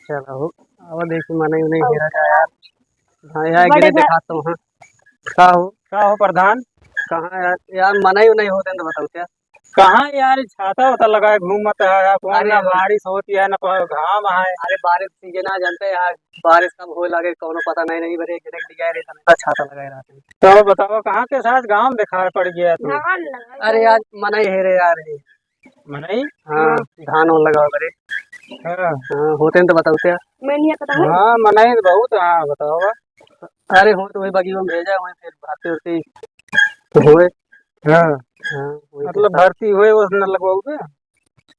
चलो अब देखी मने नहीं हेरा का यार। हाँ यार बड़े गिरे घर दिखा तो हाँ। का हो प्रधान। कहाँ यार यार मना ही नहीं होते तो बताओ क्या। कहाँ यार छाता वाता लगाए घूमत है यार, कौन अरे ना बारिश होती है ना घाम है। अरे बारिश सीजन आ जानते हैं यार। बारिश कब हो लगे कौनो पता नहीं नहीं बरे गिरे दिखाई रे तने छाता लगाए रहते हैं। तो बताओ कहाँ के साथ गांव दिखाई पड़ गया तू। धान लगाई अरे यार मना ही हेरे यार ये। मनई। हाँ धान और लगाओ बरे। हाँ हाँ होते हैं तो बताओ क्या। मैं नहीं पता है। हाँ मनई तो बहुत, हाँ बताओ। अरे हो तो वही बगी में भेजा वही फिर भागते होते हुए। हाँ हाँ वही मतलब भर्ती हुए उस न लगवाऊ के।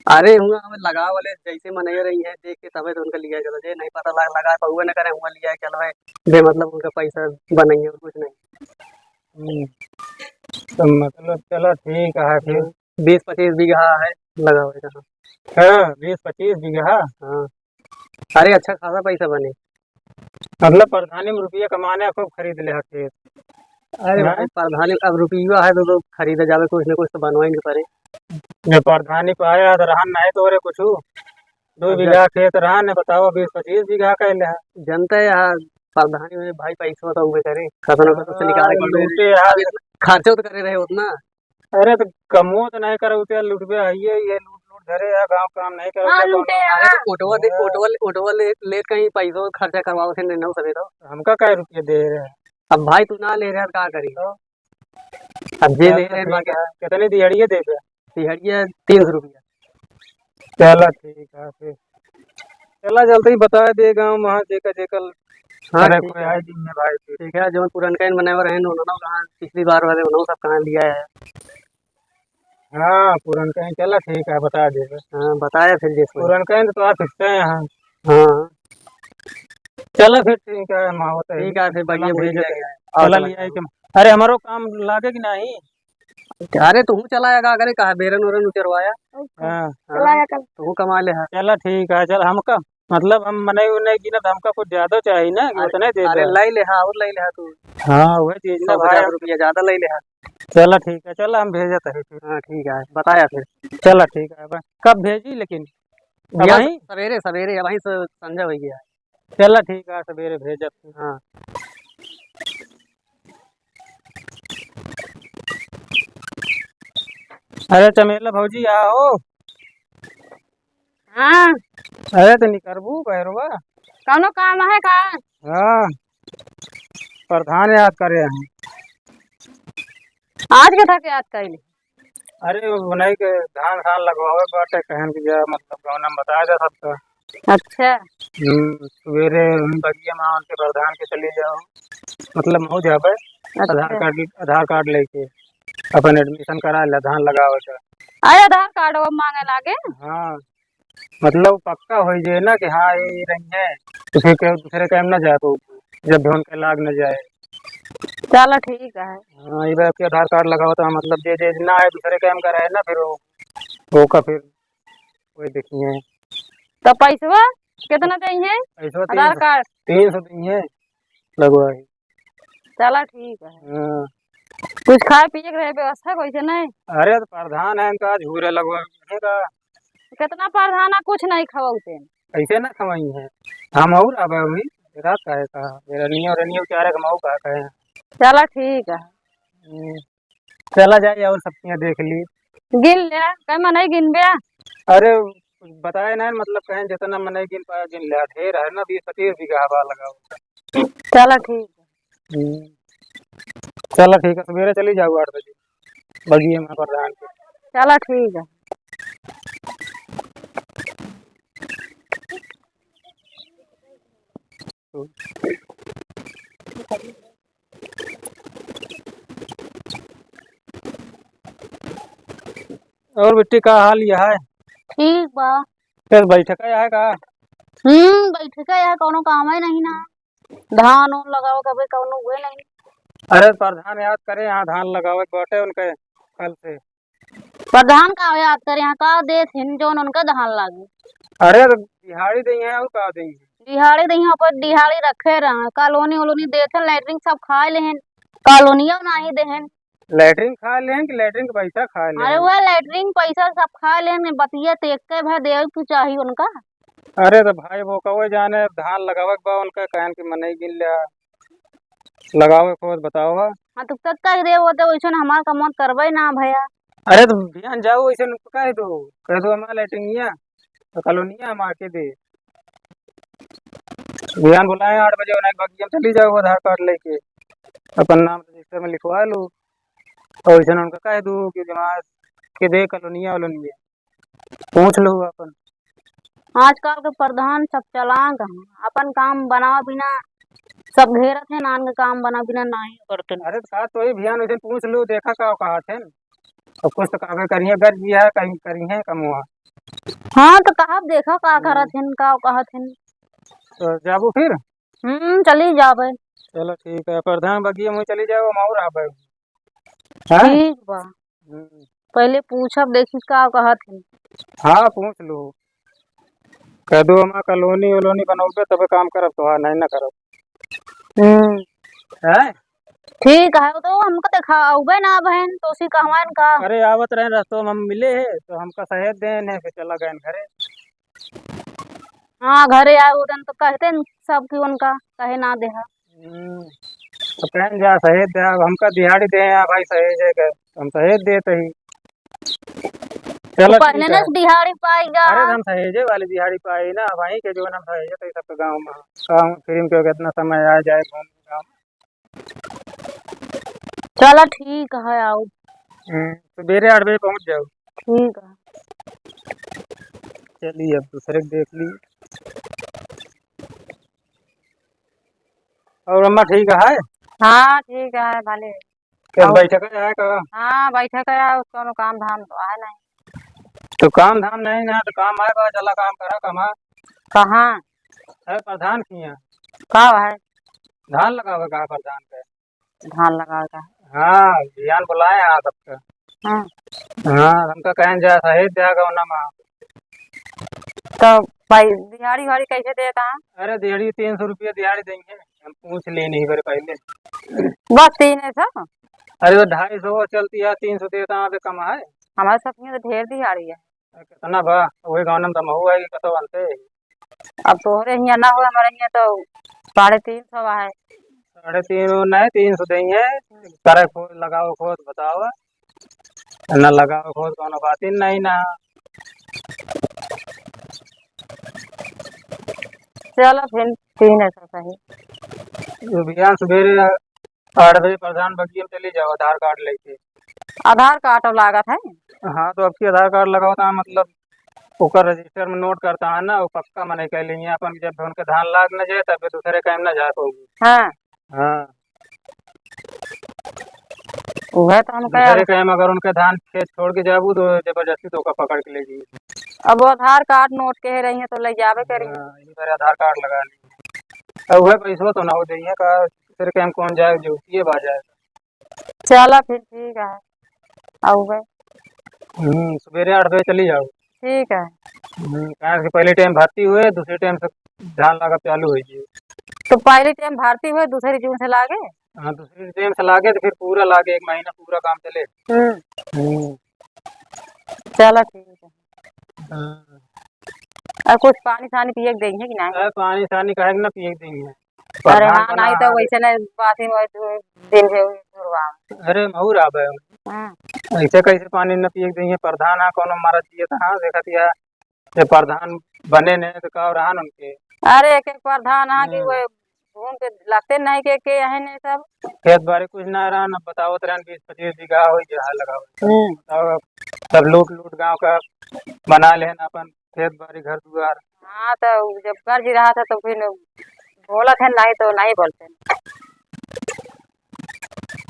अरे हुआ हमें लगा वाले जैसे मनैया रही है देख के तबे तो उनका लिया चलो जे नहीं पता लगा हुआ न करे हुआ लिया चलो है बे मतलब उनका पैसा बनेंगे और कुछ नहीं। हम्म, तो मतलब चलो ठीक है फिर। 20-25 बीघा है लगा हुआ है। हाँ 20-25 बीघा। हाँ अरे अच्छा खासा पैसा बने। मतलब प्रधानी में रुपया कमाने खूब खरीद ले खेत। अरे हाँ भाई प्रधानी अब रुपया है तो खरीदा जावे कुछ न कुछ तो बनवाएंगे परे। ये प्रधानी को आया तो रहा नहीं तो रे कुछ 2 अब बीघा खेत रहा ने बताओ 20-25 बीघा कैले है। जनता है यार प्रधानी में भाई पैसा तो हुए करे खतनों का तो निकाले कर दे लूटे यार। खर्चे तो करे रहे उतना। अरे तो कमो तो नहीं करो उते लुटबे आइए ये लूट लूट धरे है गांव काम नहीं करो हाँ तो लूटे अरे हाँ। तो ओटवा ले कहीं पैसा खर्चा करवाओ थे नहीं सके तो। हमका क्या रुपये दे रहे हैं। अब भाई तू ना ले रहा क्या करी तो। अब जे ले चलो रहे ठीक बाकी है, कितनी दिहाड़िए दे दे। तिहड़िया 300 रुपया। चलो ठीक है फिर। चला जल्दी बता दे गाँव वहाँ जेकर जेकर। हाँ अरे ठीक कोई है। आए दिन में भाई फिर। ठीक है जो पुरनका बनाए रहे उन्होंने कहाँ पिछली बार वाले उन्होंने सब कहाँ लिया है। हाँ पूरन कहीं चला ठीक है बता दे। हाँ बताया फिर जैसे। पूरन कहीं तो आप फिरते हैं यहाँ। हाँ चलो फिर ठीक है हम होते ही ठीक है फिर चलो बढ़िया भेज बढ़िया देते हैं। और चला चला लिया है कि अरे हमारो काम लागे कि नहीं। अरे तू चलाया का करे कहा बेरन उरन उचरवाया। हाँ चलाया कल। तू कमा ले। चलो ठीक है चल हमका मतलब हम मने उन्हें की ना तो हमका कुछ ज्यादा चाहिए ना कि उतने दे अरे दे। ले ले हाँ और ले ले तू हाँ वही चीज ना भाई 100-50 रुपया ज्यादा ले ले। चलो ठीक है चलो हम भेजते हैं फिर। हाँ ठीक है बताया फिर। चलो ठीक है अब कब भेजी लेकिन। अब यार वहीं। सवेरे सवेरे वहीं से संजय हो गया। चलो ठीक है सवेरे भेजत। हाँ अरे चमेला भौजी आओ। हाँ अरे तो निकरबू पैरवा। कौनो काम है का। हाँ प्रधान याद करे हैं। आज के था याद कैली। अरे वो बनाई के धान धान लगवावे बाटे कहन की जा मतलब गाँव में बताया जा सबका। अच्छा सवेरे बगिया में उनके प्रधान के चले जाओ मतलब हो जावे। अच्छा आधार कार्ड लेके अपन एडमिशन करा ले धान लगावे का। अरे आधार कार्ड अब मांगे लागे। हाँ मतलब पक्का हो जाए ना कि हाँ ये रही है तो फिर दूसरे टाइम ना जाए तो जब भी उनके लाग न जाए। चलो ठीक है। हाँ ये बात के आधार कार्ड लगाओ तो मतलब जे ना है दूसरे टाइम का रहे ना फिर वो का फिर वही देखिए। तो पैसवा कितना चाहिए। ऐसा आधार कार्ड 300 चाहिए लगवाए। चलो ठीक है। हाँ कुछ खाए पिए के रहे व्यवस्था कैसे नहीं। अरे तो प्रधान है इनका झूरे लगवाएगा। कितना प्रधान है कुछ नहीं खवाते। ऐसे ना खवाई है हम और अब अभी रात का है कहा रनियो रनियो चारे कमाऊ कहा कहे। चलो ठीक है। चला जाए और सब्जियां देख ली। गिन ले कहीं नहीं गिन बे। अरे बताए ना मतलब कहें जितना मैं नहीं गिन पाया गिन लिया ढेर है ना 20-25 बीघा हवा लगा हुआ। चलो ठीक है। चलो ठीक है सवेरे चली जाओ 8 बजे बगिए में प्रधान के। चलो ठीक है। और बेटी का हाल यह है। ठीक बा। फिर बैठक है का। बैठे का यार कोनो काम है नहीं ना। धान उन लगाओ कभी कौनो हुए नहीं। अरे प्रधान याद करे यहाँ धान लगावे के बाटे उनके कल से। प्रधान का याद करे यहाँ का दे थिन जोन उनका धान लागे। अरे तो दिहाड़ी दी है और का दी है। दिहाड़ी दे यहाँ पर दिहाड़ी रखे रहा कॉलोनी वोलोनी देते लैटरिन सब खाए लेहन कॉलोनिया नहीं देहन। लैटरिन खा लें कि लैटरिन का पैसा खा अरे लें। वह लैटरिन पैसा सब खा लेहन बतिया तेख के भर दे तू चाहिए उनका। अरे तो भाई वो कहो जाने धान लगावे के बा उनका कहन की मन गिन लिया लगावे को बताओ। हाँ तो तक कह दे वो तो वैसे हमार कमौत करबे ना भैया। अरे तो ध्यान जाओ ऐसे कह दो हमारा लेटरिंगिया तो कॉलोनिया हम आके दे ध्यान बुलाए 8 बजे उन्हें बाकी हम चली जाओ आधार कार्ड लेके अपन नाम रजिस्टर में लिखवा लो और ऐसे उनका कह दो कि जमा के दे कॉलोनिया वालोनिया पूछ लो अपन। आजकल के प्रधान सब चलाक हैं, अपन काम बनाओ बिना सब घेरत है, नान के काम बना बिना नहीं करते। अरे साथ तो ही ध्यान वैसे पूछ लो देखा का कहा थे और कुछ तो कागज करिए गज भी है कहीं करी है कम हुआ। हाँ तो कहा देखो का करत हन का कहत हन। तो जाबू फिर। चली जाबे। चलो ठीक है प्रधान बगिया मुझे चली जाओ हम और आबे हैं। ठीक बा, पहले पूछब देखी का कहत हन। हाँ पूछ लो कह दो हमारा कॉलोनी वोलोनी बनोगे तबे काम करब तो हाँ नहीं ना करब है। ठीक है तो हमको दिखाओगे ना बहन तो उसी कहवान का। अरे आवत रहे रास्तों में हम मिले है तो हमका सहेज देन है फिर चला गए घरे। हाँ घरे आए उधन तो कहते न सब की उनका कहे ना देहा। तो कहन जा सहेज दे अब हमका दिहाड़ी दे हैं भाई सहेज है के हम सहेज देते ही। तो चलो पहले ठीक न है। दिहाड़ी पाएगा। अरे तो हम सहेजे वाली दिहाड़ी पाई ना भाई के जो हम सहेजे तो सब गाँव में गाँव फिर के कितना समय आ जाए घूम गाँव। चलो ठीक है आओ। सवेरे 8 बजे पहुँच जाओ। ठीक है। चलिए अब दूसरे को देख ली। और अम्मा ठीक है। हाँ ठीक है भले। कैसे और बैठक है का। हाँ बैठक है उसको काम धाम तो है नहीं। तो काम धाम नहीं ना तो काम आएगा चला काम करा कमा कहाँ है प्रधान की यहाँ कब है धान लगावे कहा प्रधान पे। धान लगा का। हाँ ध्यान बुलाए यहाँ सबका। हाँ हाँ हमका कहन जा सहेज देगा उन्हें माँ। तो भाई दिहाड़ी वाड़ी कैसे देता है। अरे दिहाड़ी 300 रुपया दिहाड़ी देंगे हम पूछ लिए नहीं बारे पहले। बस 300। अरे तो 250 चलती है 300 देता है तो कम है। हमारे सब में तो ढेर दिहाड़ी है। कितना बा वही गाँव में तमहू है कतो बनते। अब तोहरे यहाँ ना हो हमारे यहाँ तो 350 है। 350 नहीं 300 देंगे करे खोज लगाओ खोज बताओ ना लगाओ खोज कौन बात ही नहीं ना। चलो फिर 300 सही। बिहान सवेरे 8 बजे प्रधान बगिया में चली जाओ आधार कार्ड लेके। आधार कार्ड अब लागत है। हाँ तो आपकी आधार कार्ड लगाता है मतलब ओकर रजिस्टर में नोट करता है ना वो पक्का मने कह लेंगे अपन जब उनके धान लाग न जाए तब दूसरे काम न जा पाओगी। हाँ हाँ वह तो हम दूसरे काम अगर उनके धान खेत छोड़ के जाबू तो जबरदस्ती तो ओका पकड़ के ले जी। अब वो आधार कार्ड नोट के रही है तो ले जावे करेंगे। इसी तरह आधार कार्ड लगा ली अब वह पैसों तो ना हो जाइए का दूसरे काम कौन जाए जो ये बात जाए। चलो फिर ठीक है आओ गए। सवेरे 8 बजे चली जाओ। ठीक है कहाँ से पहले टाइम भर्ती हुए दूसरे टाइम से धान लगा चालू हो जी। तो पहले टाइम भारती हुए दूसरी जून से लागे। हाँ दूसरे टाइम से लागे तो फिर पूरा लागे 1 महीना पूरा काम चले। चलो ठीक है। हाँ। और कुछ पानी सानी पिए के देंगे कि नहीं। अरे पानी सानी कहे ना पिए देंगे। अरे प्रधान हाँ बना नहीं तो वैसे नहीं बात ही दिन से अरे महूर आबे ऐसे कैसे पानी न पिए देंगे प्रधान है कौन मारा चाहिए था। हाँ देखा दिया ये प्रधान बने ने तो कह रहा उनके। अरे एक एक प्रधान आ कि वो घूम के लगते नहीं के है नहीं सब खेत बारे कुछ ना रहा न बताओ 20-25 बीघा हो जहाँ लगाओ बताओ सब लूट लूट गांव का बना लेना अपन खेत बाड़ी घर दुआर। हाँ तो जब कर्ज रहा था तो फिर बोलत है नहीं तो नहीं बोलते।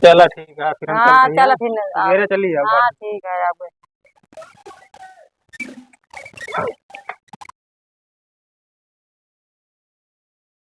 चलो ठीक है फिर हम हाँ चलते चलो हैं फिर सवेरे चली जाओ। हाँ ठीक है अब